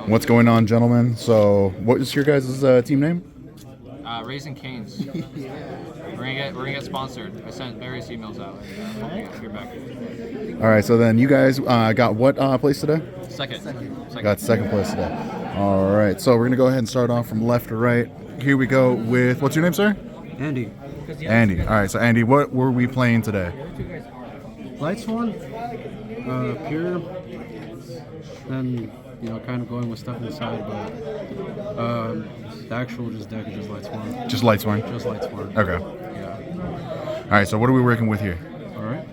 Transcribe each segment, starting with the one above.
What's going on, gentlemen? So, what is your guys' team name? Raising Canes. We're gonna get sponsored. I sent various emails out. And, hear back. All right. So then, you guys got what place today? Second. Got second place today. All right. So we're gonna go ahead and start off from left to right. Here we go with what's your name, sir? Andy. Andy. All right. So Andy, what were we playing today? Lightsworn, pure, and kind of going with stuff inside, but the actual deck is just Lightsworn. Just Lightsworn? Just Lightsworn. Okay. Yeah. All right. So what are we working with here? All right.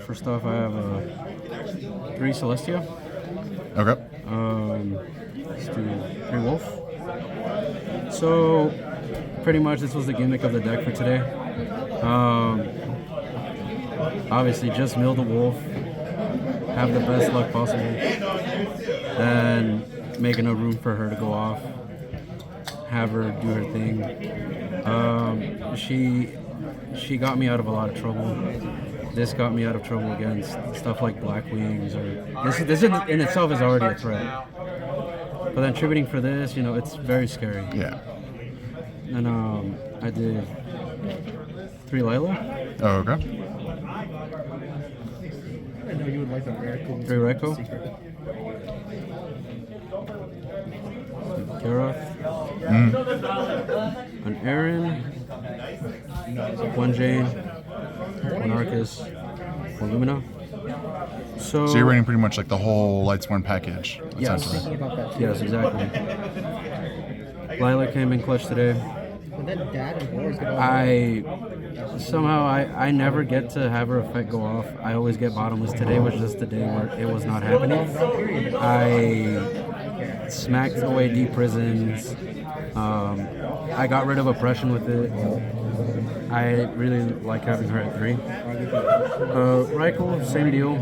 First off, I have 3 Celestia. Okay. Let's do 3 Wolf. So, pretty much this was the gimmick of the deck for today. Obviously, just mill the wolf, have the best luck possible, and make enough room for her to go off, have her do her thing. She got me out of a lot of trouble. This got me out of trouble against stuff like blackwings, or this in itself is already a threat. But then tributing for this, it's very scary. Yeah. And I did 3 Lila. Oh, okay. I know you would like a rare cool. 3 Rancho. Gareth. An Aaron. 1 Jane. 1 Arcus. 1 Lumina. So So you're running pretty much like the whole Lightsworn package, Yes. essentially. About that too. Yes, exactly. Lila came in clutch today. But then Dad and Boris get all I never get to have her effect go off. I always get bottomless. Today was just the day where it was not happening. I smacked away deep prisons. I got rid of oppression with it. I really like having her at 3. Reichel, same deal.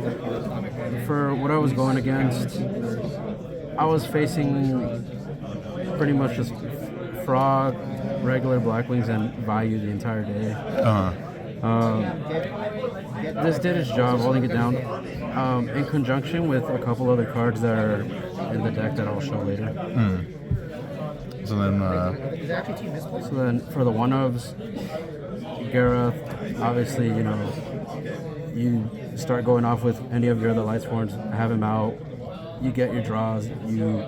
For what I was going against, I was facing pretty much just frog, regular blackwings, and value the entire day. This did its job, holding it down, in conjunction with a couple other cards that are in the deck that I'll show later. So then, Is there actually 2 misplays? So then for the one-ofs, Gareth, obviously, you start going off with any of your other Lightsworns, have him out, you get your draws, you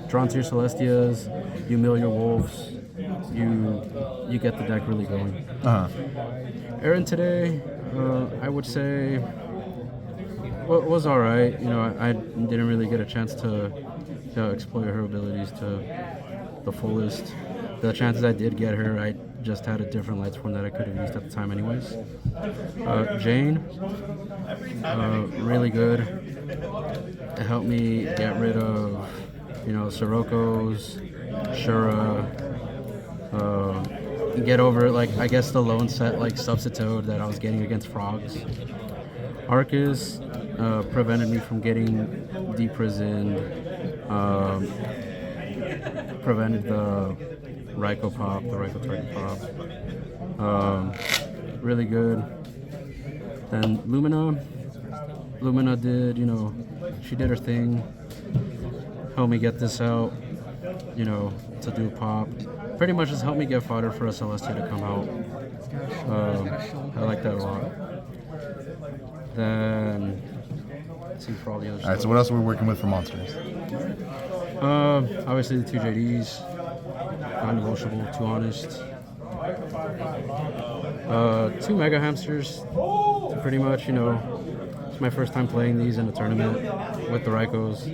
draw into your Celestias, you mill your wolves, you get the deck really going. Aaron today, I would say, was all right. I didn't really get a chance to exploit her abilities to the fullest. The chances I did get her, I just had a different Lightsworn that I could have used at the time anyways. Jane, really good. It helped me get rid of, Siroko's, Shura, get over, I guess the lone set, Substitute that I was getting against frogs. Arcus prevented me from getting deprisoned, prevented the Ryko pop, the Ryko target pop. Really good. Then Lumina did, she did her thing. Helped me get this out, to do pop. Pretty much just helped me get fodder for a Celestia to come out. I like that a lot. Then, let's see for all the other all right. stuff. So what else are we working with for monsters? Obviously the 2 JDs, non-negotiable, too honest. 2 Mega Hamsters, pretty much, it's my first time playing these in a tournament with the Rykos.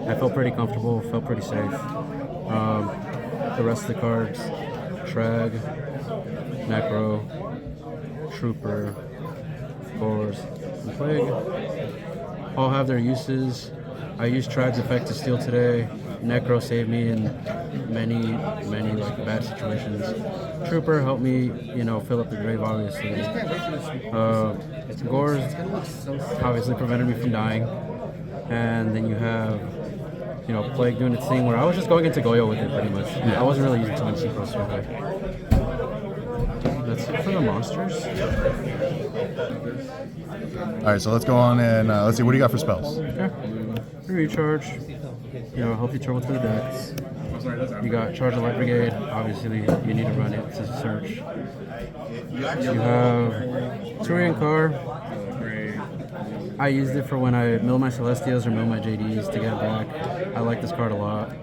I felt pretty comfortable, felt pretty safe. The rest of the cards, Trag, Necro, Trooper, Boars, and Plague, all have their uses. I used Trag's effect to steal today. Necro saved me in many bad situations. Trooper helped me, fill up the grave, obviously. Gores obviously prevented me from dying. And then you have, Plague doing its thing where I was just going into Goyo with it pretty much. I wasn't really using too much synchros today. That's it for the monsters. All right, so let's go on and let's see. What do you got for spells? Okay. Recharge. help you trouble through the decks. You got Charge the Light Brigade. Obviously, you need to run it to search. You have Turian Car. I used it for when I mill my Celestials or mill my JDs to get it back. I like this card a lot,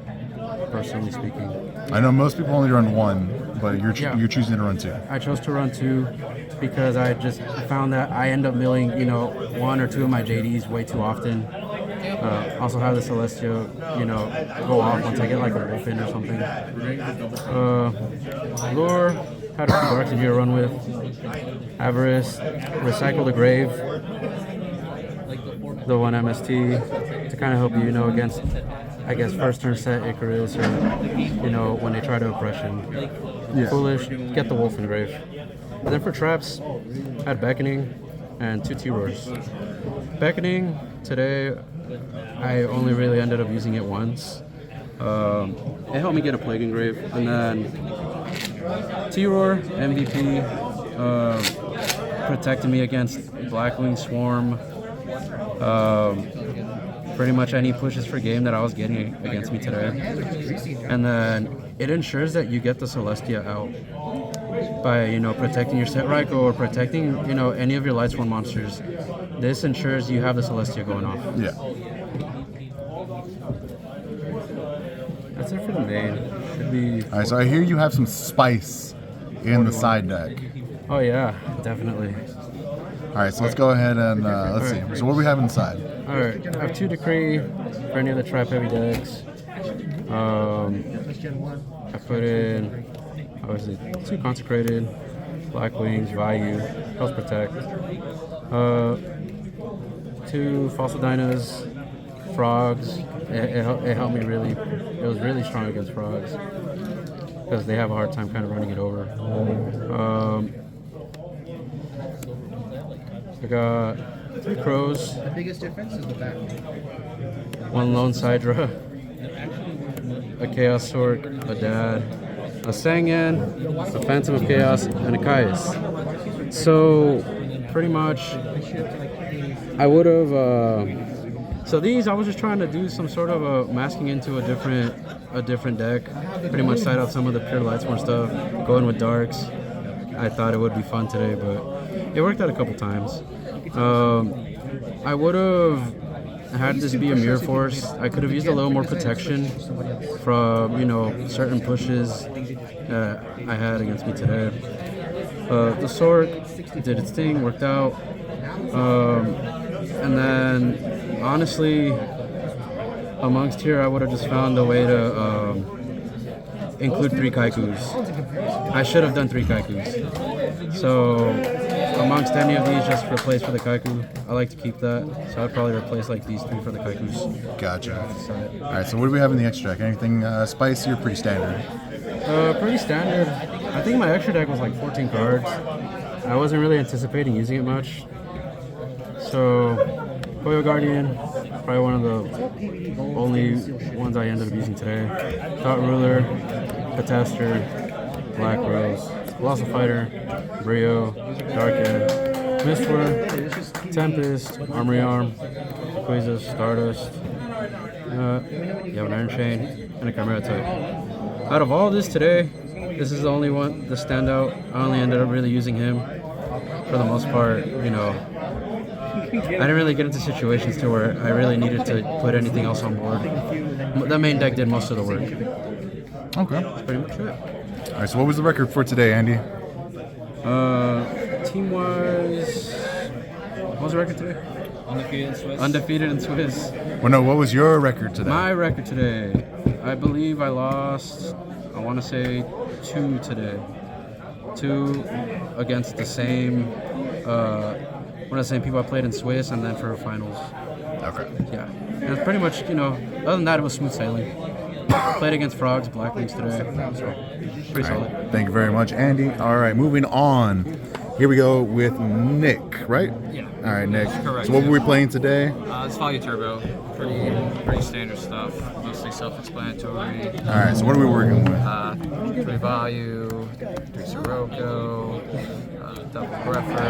personally speaking. I know most people only run one, but you're choosing to run two. I chose to run two because I just found that I end up milling, one or two of my JDs way too often. Also have the Celestial, go off once I get like a wolf in or something. Lure, had a Dark here to run with. Avarice, Recycle the Grave, the one MST to kind of help you, against, I guess, first turn set Icarus or, when they try to oppression. Yeah. Foolish, get the Wolf Engrave. And then for traps, I had Beckoning and 2 T-Roars. Beckoning, today, I only really ended up using it once. It helped me get a Plague Engrave. And then T-Roar, MVP, protected me against Blackwing Swarm. Pretty much any pushes for game that I was getting against me today. And then it ensures that you get the Celestia out by, protecting your set Raikou or protecting, any of your lightsworn monsters. This ensures you have the Celestia going off. Yeah. That's it for the main. Should be... All right, so I hear you have some spice in the side deck. Oh yeah, definitely. All right, so let's go ahead and let's see. So what do we have inside? All right, I have 2 Decree for any of the trap heavy decks. I put in, obviously, 2 Consecrated, Blackwings, Vayu, Helps Protect, 2 Fossil Dynas, Frogs. It helped me really. It was really strong against Frogs because they have a hard time kind of running it over. I got 3 Crows. The biggest difference is the back. 1 Lone Sidra, a Chaos Sork, a Dad, a Sangan, a Phantom of Chaos, and a Caius. So, pretty much, I would have. So these, I was just trying to do some sort of a masking into a different deck. Pretty much side out some of the pure Lightsworn stuff, go in with Darks. I thought it would be fun today, but it worked out a couple times. I would have had this be a Mirror Force. I could have used a little more protection from, certain pushes I had against me today. The Sork did its thing, worked out. And then, honestly, amongst here, I would have just found a way to include 3 Kaikus. I should have done 3 Kaikus. So, amongst any of these, just replace for the Kaiku. I like to keep that, so I'd probably replace like these 3 for the Kaikus. Gotcha. All right, so what do we have in the extra deck? Anything spicy or pretty standard? Pretty standard. I think my extra deck was like 14 cards. I wasn't really anticipating using it much. So, Koyo Guardian, probably one of the only ones I ended up using today. Thought Ruler, Catastor, Black Rose, Colossal Fighter, Brio, Dark Ed, Mistwar, Tempest, Armory Arm, Quizas, Stardust, you have an Iron Chain, and a Chimera type. Out of all this today, this is the only one, the standout. I only ended up really using him. For the most part, I didn't really get into situations to where I really needed to put anything else on board. The main deck did most of the work. Okay. That's pretty much it. All right, so what was the record for today, Andy? Team-wise, what was the record today? Undefeated in Swiss. Well, no, what was your record today? My record today, I believe I lost, I want to say 2 today. 2 against the same, one of the same people I played in Swiss, and then for finals. Okay. Yeah. And it's pretty much, other than that, it was smooth sailing. Played against Frogs, Blackwings today, so pretty solid. Thank you very much, Andy. All right, moving on. Here we go with Nick, right? Yeah. All right, Nick. Correct. So what were we playing today? It's Value Turbo. Pretty standard stuff. Mostly self-explanatory. All right, so what are we working with? 3 Value, 3 Sirocco, double Greffer,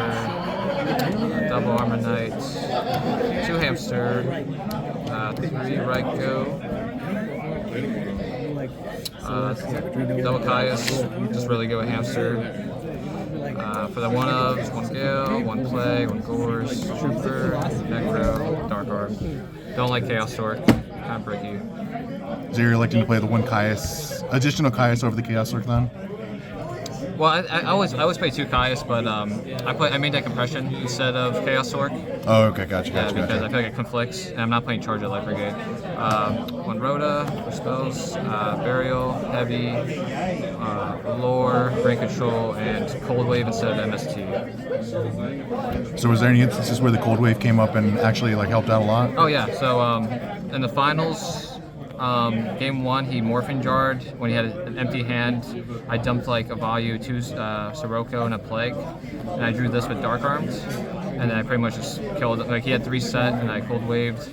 double Armor Knights, 2 Hamster, 3 Raikou, Double Caius, just really good with Hamster. For the one ofs, one Gale, one Plague, one Gores, Trooper, Necro, Dark Arm. Don't like Chaos Sword, kind of bricky. So you're electing to play the one Caius, additional Caius over the Chaos Sword then? Well, I always play 2 Caius, but I made that compression instead of Chaos Orc. Oh, okay, gotcha. Because I feel like it conflicts, and I'm not playing Charge at Light Brigade. One Rhoda for spells, Burial, Heavy, Lore, Brain Control, and Cold Wave instead of MST. So was there any instances where the Cold Wave came up and actually like helped out a lot? Oh yeah, so in the finals, game 1, he Morphing Jarred when he had an empty hand. I dumped like a Value, 2 Sirocco, and a Plague, and I drew this with Dark Arms, and then I pretty much just killed it. Like he had 3 set, and I Cold Waved,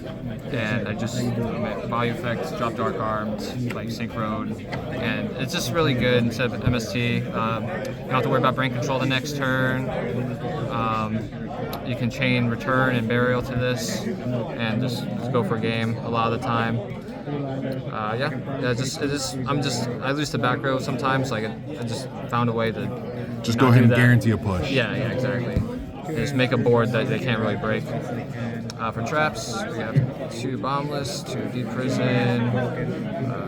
and I just Value effects, dropped Dark Arms, like Synchroed, and it's just really good instead of MST. You don't have to worry about Brain Control the next turn. You can chain Return and Burial to this, and just go for a game a lot of the time. I lose to back row sometimes. Like I just found a way to just go ahead and guarantee a push. Yeah, exactly. Just make a board that they can't really break. For traps, we have 2 Bombless, 2 Deep Prison,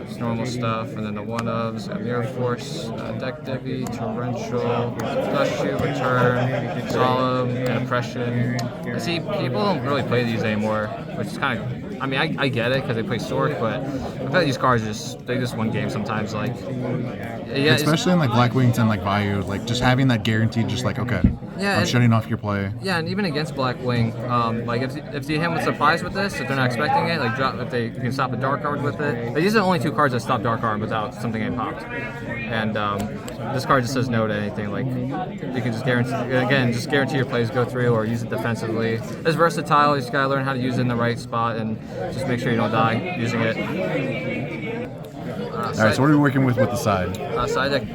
just normal stuff, and then the one ofs, Mirror Force, Deck Divvy, Torrential, Gushu, Return, Solemn, and Oppression. I see people don't really play these anymore, which is kind of. I mean, I get it because they play Stork, but I feel like these cards they just win games sometimes. Like, yeah, especially in like blackwings and like Vayu, like just having that guaranteed, just like okay, yeah, I'm shutting off your play. Yeah, and even against Blackwing, like if you hit them with surprise with this, if they're not expecting it, like you can stop a Dark Arm with it. These are the only 2 cards that stop Dark Arm without something getting popped. And this card just says no to anything. Like you can just guarantee your plays go through or use it defensively. It's versatile. You just gotta learn how to use it in the right spot and just make sure you don't die using it. All right, so what are we working with the side? Side deck, 2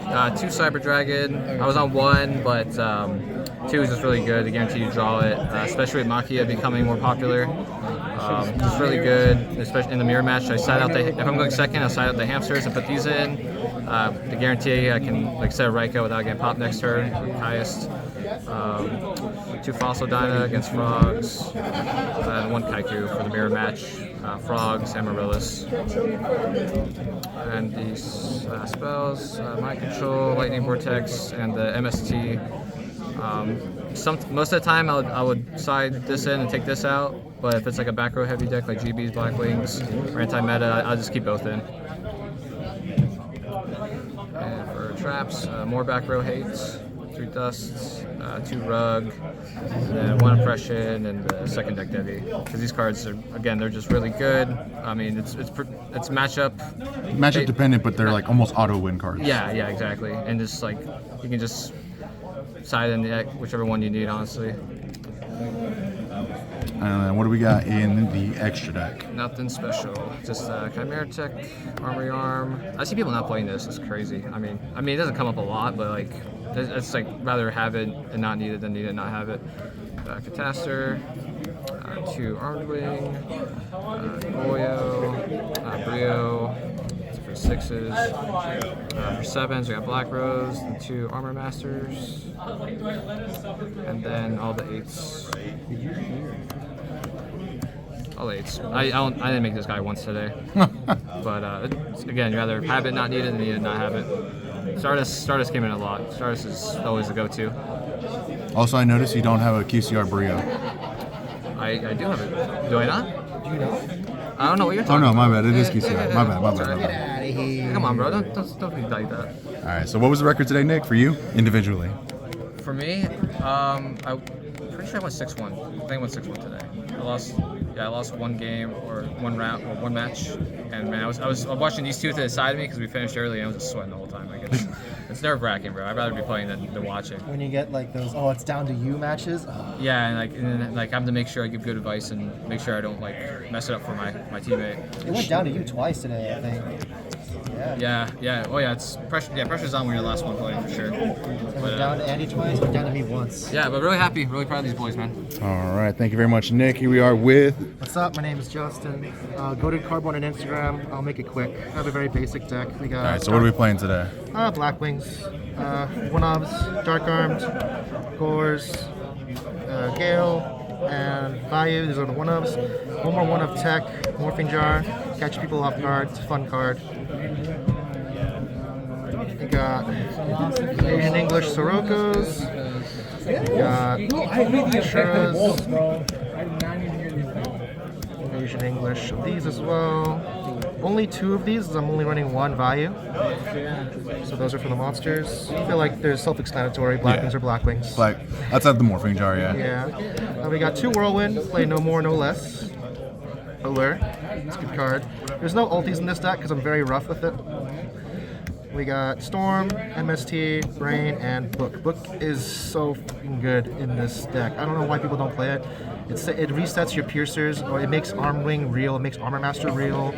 Cyber Dragon. I was on 1, but 2 is just really good to guarantee you draw it, especially with Makia becoming more popular. Just really good, especially in the mirror match. I side out if I'm going second, I'll side out the hamsters and put these in. To guarantee I can like set a Raiko without getting popped next turn. Highest. 2 Fossil Dyna against Frogs, and 1 Kaiku for the mirror match. Frogs, Amaryllis. And these spells, Mind Control, Lightning Vortex, and the MST. Most of the time I would side this in and take this out, but if it's like a back row heavy deck like GB's, Blackwings, or anti-meta, I'll just keep both in. And for traps, more back row hates, 3 dusts, 2 rug, and then 1 oppression, and the second deck Devi. Because these cards are, again, they're just really good. I mean, it's matchup Dependent, but they're like almost auto win cards. Yeah, exactly. And just like you can just side in the deck, whichever one you need, honestly. And what do we got in the extra deck? Nothing special. Just Chimera Tech, Armory Arm. I see people not playing this. It's crazy. I mean, it doesn't come up a lot, but like, it's like rather have it and not need it than need it and not have it. Cataster, 2 Armed Wing, Yugioh, Brio. For 6s. For 7s, we got Black Rose, and 2 Armor Masters, and then all the 8s. All 8s. I didn't make this guy once today, but again, you rather have it, not need it, than need it, not have it. Stardust came in a lot. Stardust is always the go-to. Also, I noticed you don't have a QCR Brio. I do have it. Do I not? Do you know? I don't know what you're talking Oh no, about. my bad. It is QCR. Yeah. My bad. Get out of here. Come on, bro. Don't be like that. All right. So what was the record today, Nick? For you individually? For me, I'm pretty sure I went 6-1. I think I went 6-1 today. I lost 1 game or 1 round or 1 match, and man, I was watching these 2 to the side of me because we finished early, and I was just sweating the whole time. Like it's nerve-wracking, bro. I'd rather be playing than watching. When you get like those, it's down to you matches. Yeah, and I have to make sure I give good advice and make sure I don't like mess it up for my teammate. It went down to you twice today, I think. Yeah. Oh yeah, it's pressure. Yeah, pressure's on when you're the last one playing for sure. We're down to Andy twice, we're down to me once. Yeah, but really happy, really proud of these boys, man. All right, thank you very much, Nick. Here we are with. What's up? My name is Justin. Go to Cardboard on Instagram. I'll make it quick. I have a very basic deck. We got All right, so what are we playing today? blackwings, one-ofs, dark armed, gores, gale, and value. These are the one-ofs. One more one-of tech, morphing jar, catch people off guard. It's a fun card. We got Asian English Sirocco's. We got Shuras. Asian English of these as well. Only 2 of these, I'm only running 1 value. So those are for the monsters. I feel like they're self-explanatory. Blackwings are blackwings. Like, outside the morphing jar, yeah. Yeah. We got 2 whirlwind. Play no more, no less. Alert. It's a good card. There's no ultis in this deck because I'm very rough with it. We got Storm, MST, Brain, and Book. Book is so fucking good in this deck. I don't know why people don't play it. It resets your piercers, or it makes Arm Wing real, it makes Armor Master real.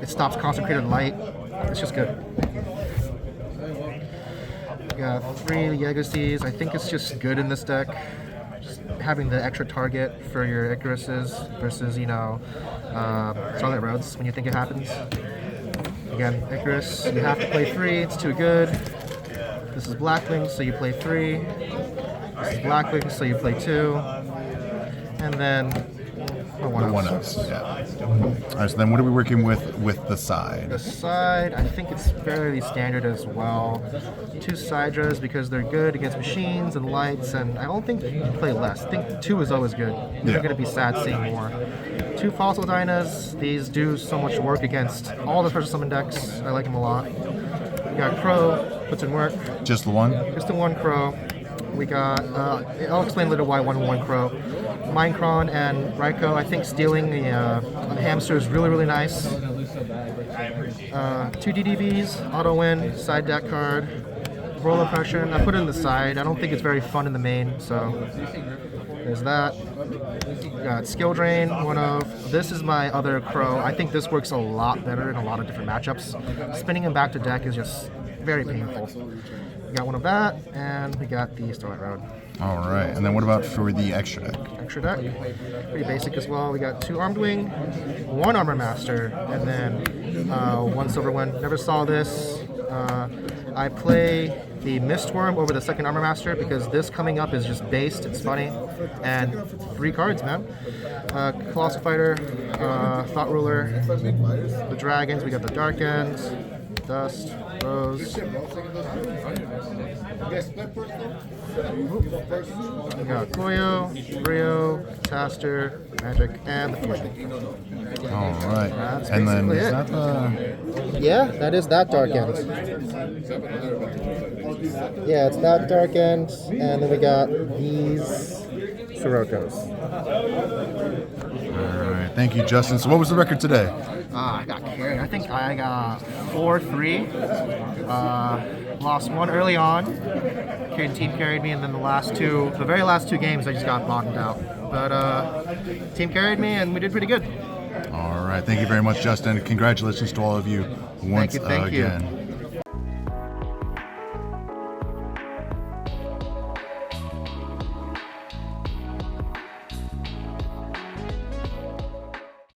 It stops Consecrated Light. It's just good. We got 3 Yegacies. I think it's just good in this deck. Just having the extra target for your Icaruses versus, Starlight Roads when you think it happens. Again, Icarus, you have to play 3, it's too good. This is Blackwings, so you play 3. This is Blackwings, so you play 2. And then the one-ups. Yeah. All right, so then what are we working with the side? The side, I think it's fairly standard as well. 2 Sidras because they're good against machines and lights, and I don't think you can play less. I think 2 is always good. You're going to be sad seeing more. 2 Fossil Dynas. These do so much work against all the special summon decks. I like them a lot. We got Crow, puts in work. Just the one? Just the 1 Crow. We got, I'll explain later why 1 Crow. Minecron and Rancho. I think stealing the hamster is really, really nice. 2 DDBs, auto win, side deck card. Roll Oppression. I put it in the side. I don't think it's very fun in the main, so there's that. We got Skill Drain, one of. This is my other Crow. I think this works a lot better in a lot of different matchups. Spinning him back to deck is just very painful. We got one of that, and we got the Starlight Road. All right, and then what about for the extra deck? Extra deck, pretty basic as well. We got 2 Armed Wing, 1 Armor Master, and then 1 Silver Wind. Never saw this. I play the Mistworm over the 2nd Armor Master because this coming up is just based, it's funny, and 3 cards, man. Colossal Fighter, Thought Ruler, the Dragons, we got the Dark End, Dust, Rose. We got Goyo, Rio, Taster, Magic, and the Fusion. All right. That's And then basically is it. that the... Yeah, that is that Dark End. Yeah, it's that Dark End, and then we got these Siroccos. All right, thank you, Justin. So what was the record today? I got carried. I think I got 4-3. Lost 1 early on. Team carried me, and then the very last two games, I just got bottomed out. But team carried me, and we did pretty good. All right, thank you very much, Justin. Congratulations to all of you once Thank you. again.